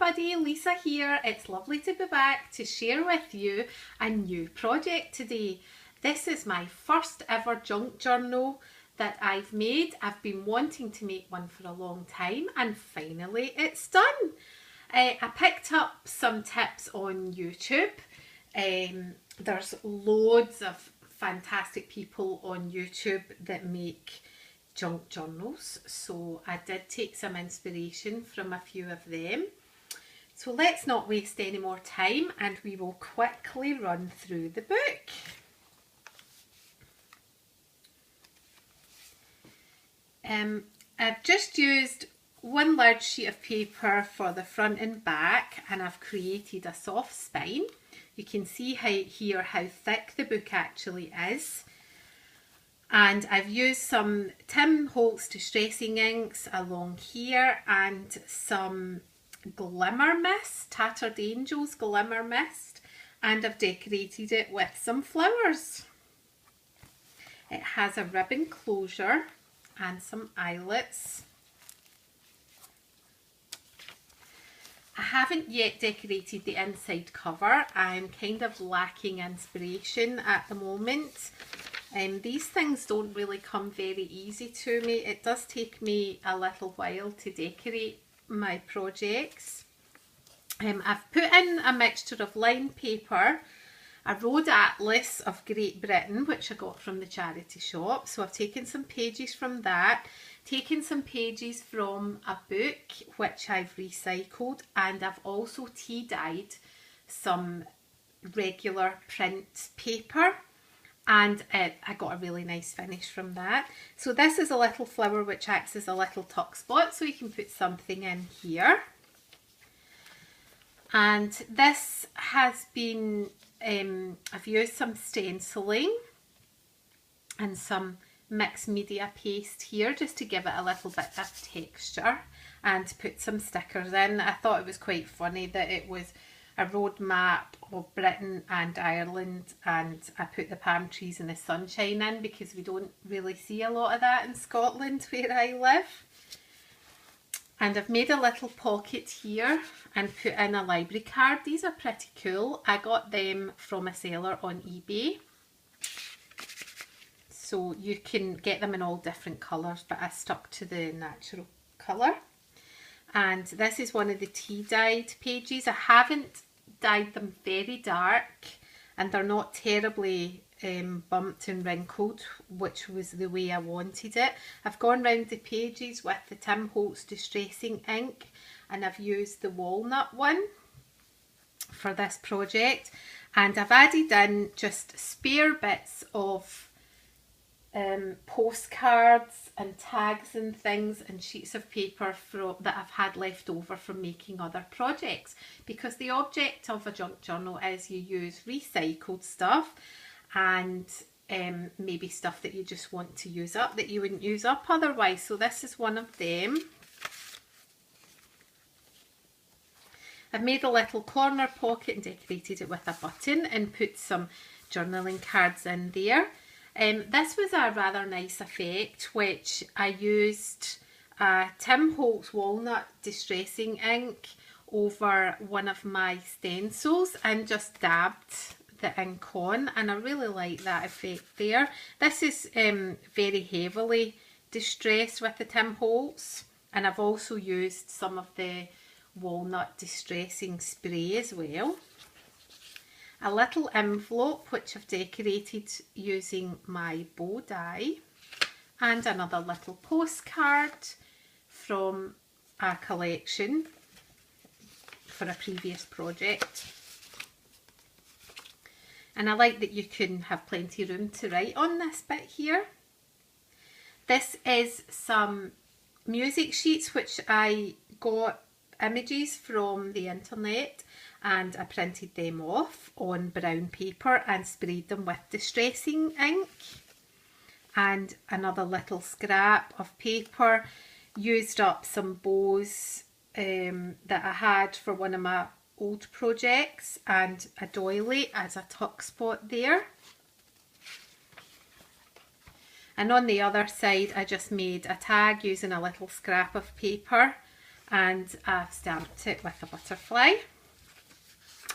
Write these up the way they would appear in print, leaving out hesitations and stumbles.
everybody, Lisa here. It's lovely to be back to share with you a new project today. This is my first ever junk journal that I've made. I've been wanting to make one for a long time and finally it's done. I picked up some tips on YouTube. There's loads of fantastic people on YouTube that make junk journals, so I did take some inspiration from a few of them. So let's not waste any more time and we will quickly run through the book. I've just used one large sheet of paper for the front and back, and I've created a soft spine. You can see here how thick the book actually is. And I've used some Tim Holtz distressing inks along here and some Glimmer Mist, Tattered Angels Glimmer Mist, and I've decorated it with some flowers. It has a ribbon closure and some eyelets. I haven't yet decorated the inside cover. I'm kind of lacking inspiration at the moment. These things don't really come very easy to me. It does take me a little while to decorate my projects. I've put in a mixture of lined paper, a road atlas of Great Britain, which I got from the charity shop. So I've taken some pages from that, taken some pages from a book which I've recycled, and I've also tea dyed some regular print paper. And I got a really nice finish from that. So this is a little flower which acts as a little tuck spot, so you can put something in here. And this has been, I've used some stenciling and some mixed media paste here just to give it a little bit of texture, and put some stickers in. I thought it was quite funny that it was a road map of Britain and Ireland, and I put the palm trees and the sunshine in because we don't really see a lot of that in Scotland where I live. And I've made a little pocket here and put in a library card. These are pretty cool. I got them from a seller on eBay. So you can get them in all different colours, but I stuck to the natural colour. And this is one of the tea dyed pages. I haven't dyed them very dark, and they're not terribly bumped and wrinkled, which was the way I wanted it. I've gone round the pages with the Tim Holtz distressing ink, and I've used the walnut one for this project, and I've added in just spare bits of postcards and tags and things and sheets of paper that I've had left over from making other projects, because the object of a junk journal is you use recycled stuff and maybe stuff that you just want to use up that you wouldn't use up otherwise. So this is one of them. I've made a little corner pocket and decorated it with a button and put some journaling cards in there. This was a rather nice effect, which I used Tim Holtz Walnut Distressing ink over one of my stencils and just dabbed the ink on, and I really like that effect there. This is very heavily distressed with the Tim Holtz, and I've also used some of the walnut distressing spray as well. A little envelope which I've decorated using my bow die, and another little postcard from a collection for a previous project. And I like that you can have plenty of room to write on this bit here. This is some music sheets which I got images from the internet, and I printed them off on brown paper and sprayed them with distressing ink. And another little scrap of paper, used up some bows that I had for one of my old projects, and a doily as a tuck spot there. And on the other side I just made a tag using a little scrap of paper and I've stamped it with a butterfly.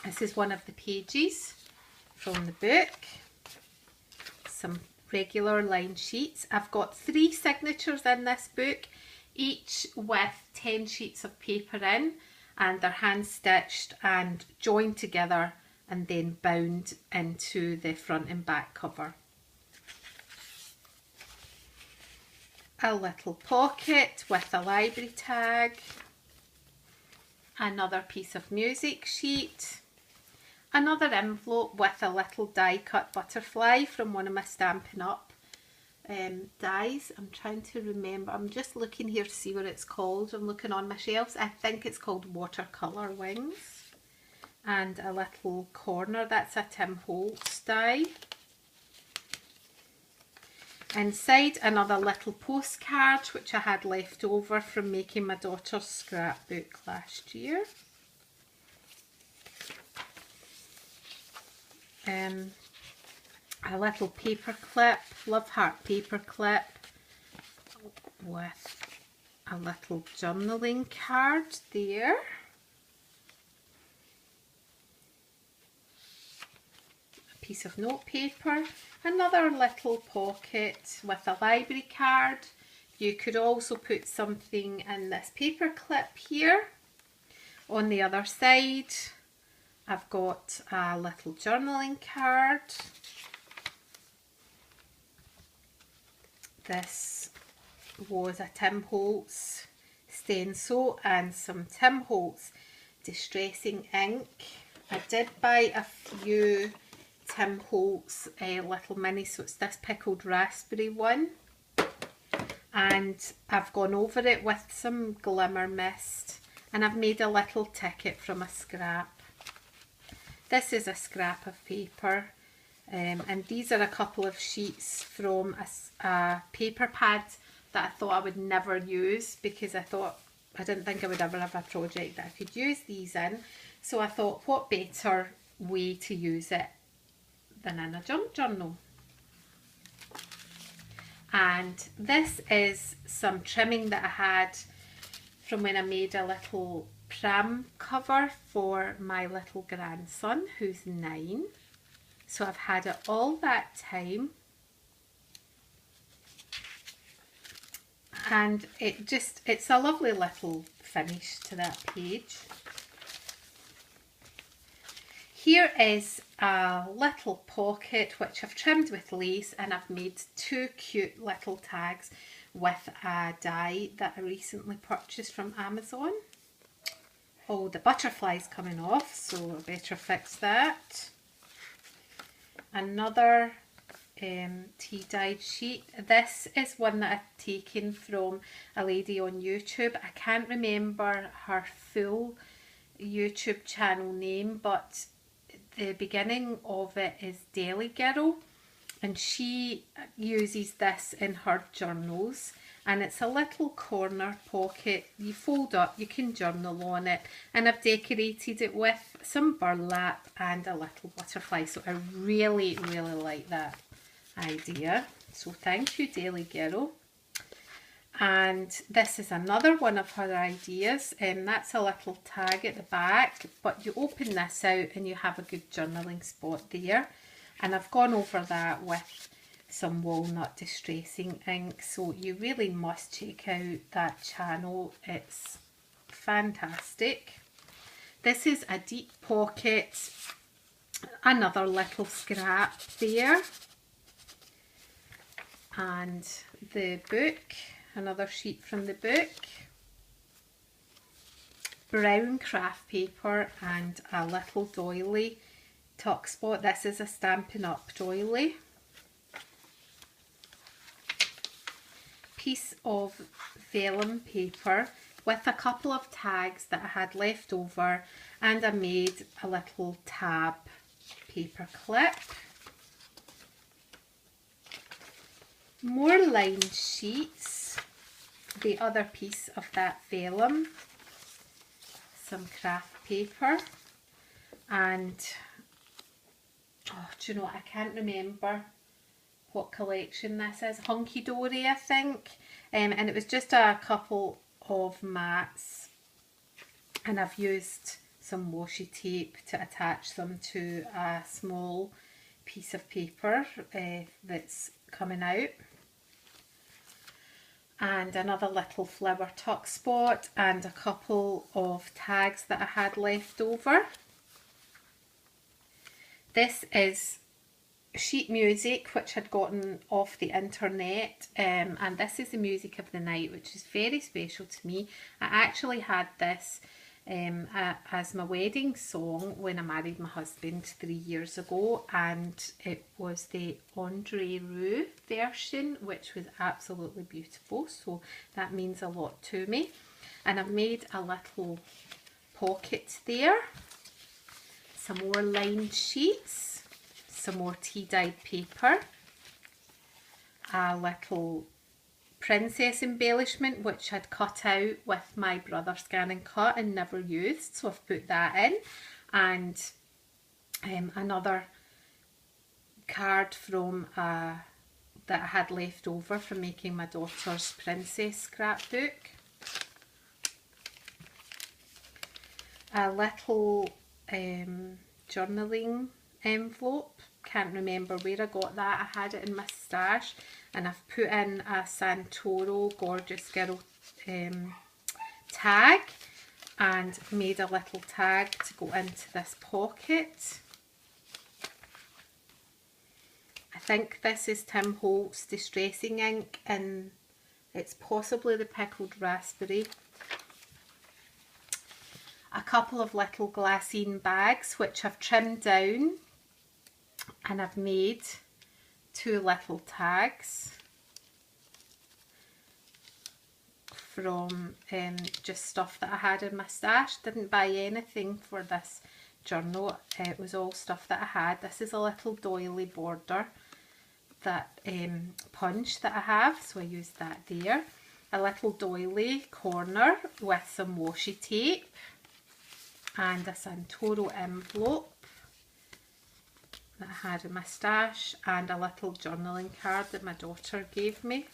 This is one of the pages from the book. Some regular line sheets. I've got 3 signatures in this book, each with 10 sheets of paper in, and they're hand stitched and joined together and then bound into the front and back cover. A little pocket with a library tag, another piece of music sheet, another envelope with a little die cut butterfly from one of my Stampin' Up dies. I'm trying to remember, I'm just looking here to see what it's called. I'm looking on my shelves. I think it's called Watercolour Wings. And a little corner, that's a Tim Holtz die. Inside, another little postcard which I had left over from making my daughter's scrapbook last year. A little paper clip, Love Heart paper clip with a little journaling card there. A piece of note paper, another little pocket with a library card. You could also put something in this paper clip here. On the other side, I've got a little journaling card. This was a Tim Holtz stencil and some Tim Holtz distressing ink. I did buy a few Tim Holtz little mini, so it's this pickled raspberry one. And I've gone over it with some glimmer mist, and I've made a little ticket from a scrap. This is a scrap of paper. And these are a couple of sheets from a paper pad that I thought I would never use, because I didn't think I would ever have a project that I could use these in. So I thought, what better way to use it than in a junk journal? And this is some trimming that I had from when I made a little pram cover for my little grandson who's 9. So I've had it all that time, and it's a lovely little finish to that page. Here is a little pocket which I've trimmed with lace, and I've made 2 cute little tags with a die that I recently purchased from Amazon. Oh, the butterfly's coming off, so I better fix that. Another tea dyed sheet. This is one that I've taken from a lady on YouTube. I can't remember her full YouTube channel name, but the beginning of it is Deli Girl, and she uses this in her journals, and it's a little corner pocket. You fold up, you can journal on it, and I've decorated it with some burlap and a little butterfly. So I really like that idea. So thank you, Deli Girl. And this is another one of her ideas, and that's a little tag at the back, but you open this out and you have a good journaling spot there. And I've gone over that with some walnut distressing ink, so you really must check out that channel. It's fantastic. This is a deep pocket, another little scrap there, and the book, another sheet from the book, brown craft paper, and a little doily tuck spot. This is a Stampin' Up doily. Piece of vellum paper with a couple of tags that I had left over, and I made a little tab paper clip. More lined sheets, the other piece of that vellum, some craft paper, and oh, do you know what, I can't remember what collection this is. Hunky Dory, I think. And it was just a couple of mats and I've used some washi tape to attach them to a small piece of paper that's coming out, and another little flower tuck spot, and a couple of tags that I had left over. This is sheet music which I'd gotten off the internet, and this is the music of the night, which is very special to me. I actually had this as my wedding song when I married my husband 3 years ago, and it was the Andre Rieu version, which was absolutely beautiful, so that means a lot to me. And I've made a little pocket there, some more lined sheets, some more tea-dyed paper, a little princess embellishment which I'd cut out with my brother Scan and Cut and never used, so I've put that in, and another card from that I had left over from making my daughter's princess scrapbook, a little journaling envelope. Can't remember where I got that. I had it in my stash, and I've put in a Santoro Gorgeous Girl tag and made a little tag to go into this pocket. I think this is Tim Holtz Distressing Ink, and it's possibly the Pickled Raspberry. A couple of little glassine bags which I've trimmed down, and I've made 2 little tags from just stuff that I had in my stash. Didn't buy anything for this journal, it was all stuff that I had. This is a little doily border that punch that I have, so I used that there. A little doily corner with some washi tape, and a Santoro envelope that I had in my stash, and a little journaling card that my daughter gave me.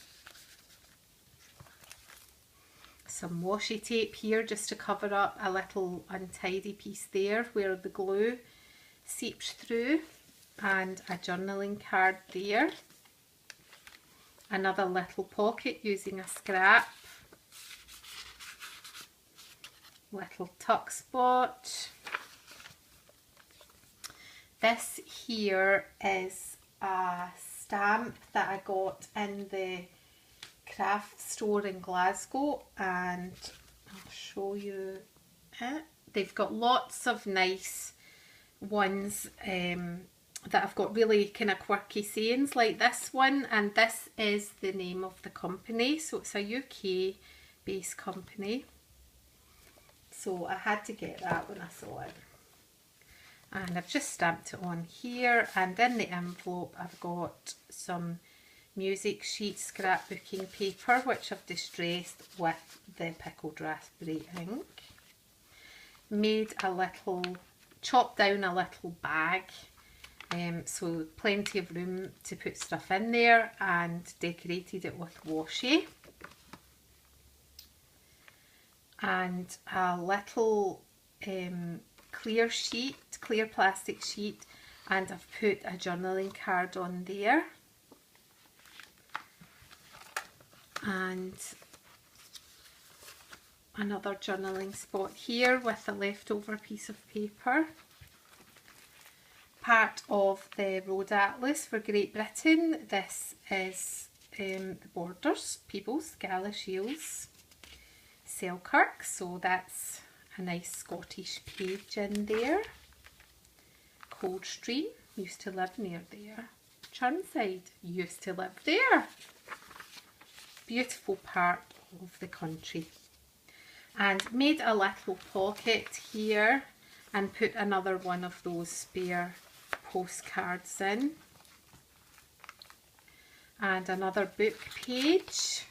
Some washi tape here just to cover up a little untidy piece there where the glue seeped through, and a journaling card there. Another little pocket using a scrap. Little tuck spot. This here is a stamp that I got in the craft store in Glasgow, and I'll show you it. They've got lots of nice ones that have got really kind of quirky sayings like this one, and this is the name of the company, so it's a UK based company. So I had to get that when I saw it. And I've just stamped it on here, and in the envelope I've got some music sheet scrapbooking paper which I've distressed with the Pickled Raspberry ink. Made a little, chopped down a little bag, so plenty of room to put stuff in there, and decorated it with washi. And a little clear sheet, clear plastic sheet, and I've put a journaling card on there. And another journaling spot here with a leftover piece of paper. Part of the Road Atlas for Great Britain. This is the Borders, Peebles, Gala Shields, Selkirk, so that's a nice Scottish page in there. Coldstream, used to live near there. Churnside, used to live there. Beautiful part of the country. And made a little pocket here and put another one of those spare postcards in. And another book page.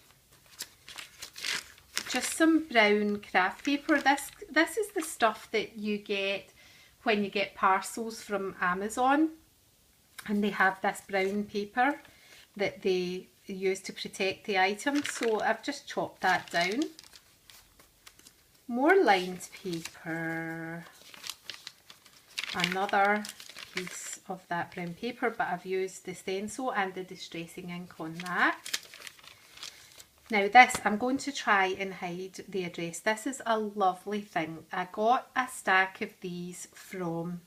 Just some brown craft paper. This is the stuff that you get when you get parcels from Amazon, and they have this brown paper that they use to protect the item, so I've just chopped that down more lined paper, another piece of that brown paper, but I've used the stencil and the distressing ink on that. Now this, I'm going to try and hide the address. This is a lovely thing. I got a stack of these from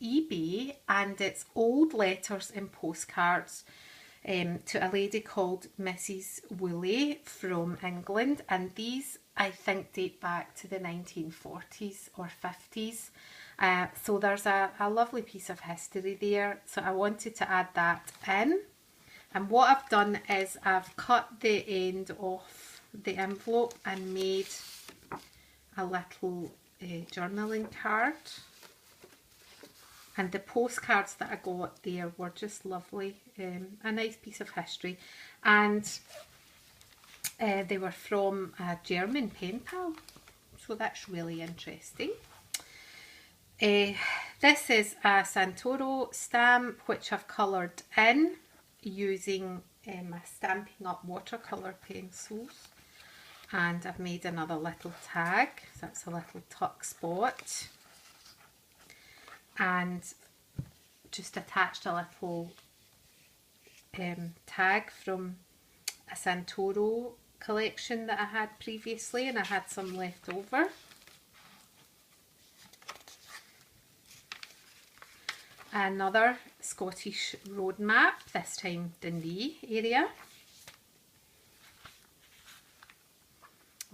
eBay, and it's old letters and postcards to a lady called Mrs. Woolley from England, and these I think date back to the 1940s or 50s. So there's a lovely piece of history there, so I wanted to add that in. And what I've done is I've cut the end off the envelope and made a little journaling card. And the postcards that I got there were just lovely, a nice piece of history. And they were from a German pen pal, so that's really interesting. This is a Santoro stamp which I've coloured in using my Stampin' Up watercolour pencils, and I've made another little tag, so that's a little tuck spot, and just attached a little tag from a Santoro collection that I had previously, and I had some left over. Another Scottish road map, this time Dundee area.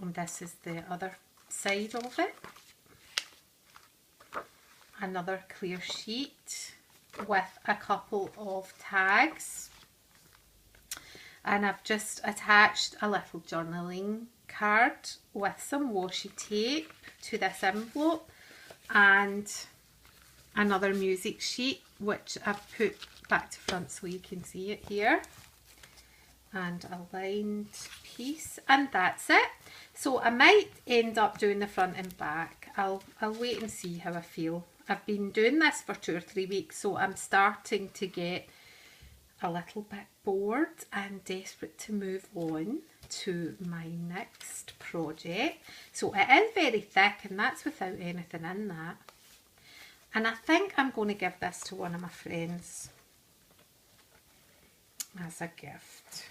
And this is the other side of it. Another clear sheet with a couple of tags. And I've just attached a little journaling card with some washi tape to this envelope, and another music sheet which I've put back to front so you can see it here, and a lined piece, and that's it. So I might end up doing the front and back. I'll wait and see how I feel. I've been doing this for 2 or 3 weeks, so I'm starting to get a little bit bored and desperate to move on to my next project. So it is very thick, and that's without anything in that. And I think I'm going to give this to one of my friends as a gift.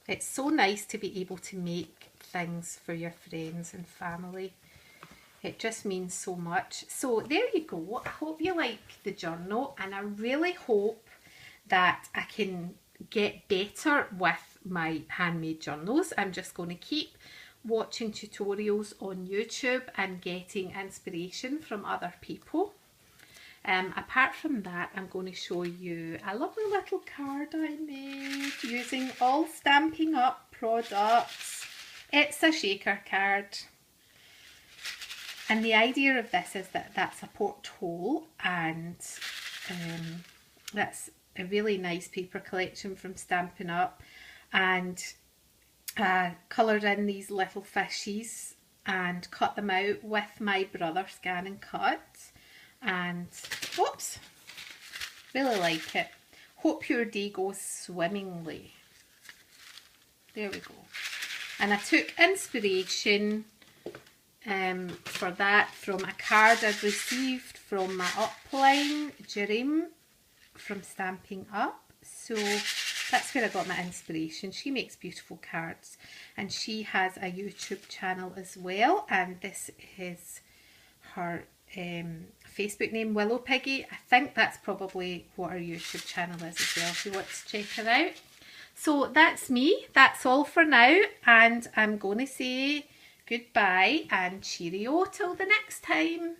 It's so nice to be able to make things for your friends and family. It just means so much. So there you go. I hope you like the journal, and I really hope that I can get better with my handmade journals. I'm just going to keep watching tutorials on YouTube and getting inspiration from other people. Apart from that, I'm going to show you a lovely little card I made using all Stampin' Up products. It's a shaker card, and the idea of this is that that's a porthole, and that's a really nice paper collection from Stampin' Up, and coloured in these little fishies and cut them out with my brother Scan and Cut, and whoops, really like it. Hope your day goes swimmingly. There we go. And I took inspiration for that from a card I'd received from my upline Jerem from Stampin' Up. So that's where I got my inspiration. She makes beautiful cards, and she has a YouTube channel as well, and this is her Facebook name, Willow Piggy. I think that's probably what her YouTube channel is as well, if you want to check her out. So that's me. That's all for now, and I'm going to say goodbye and cheerio till the next time.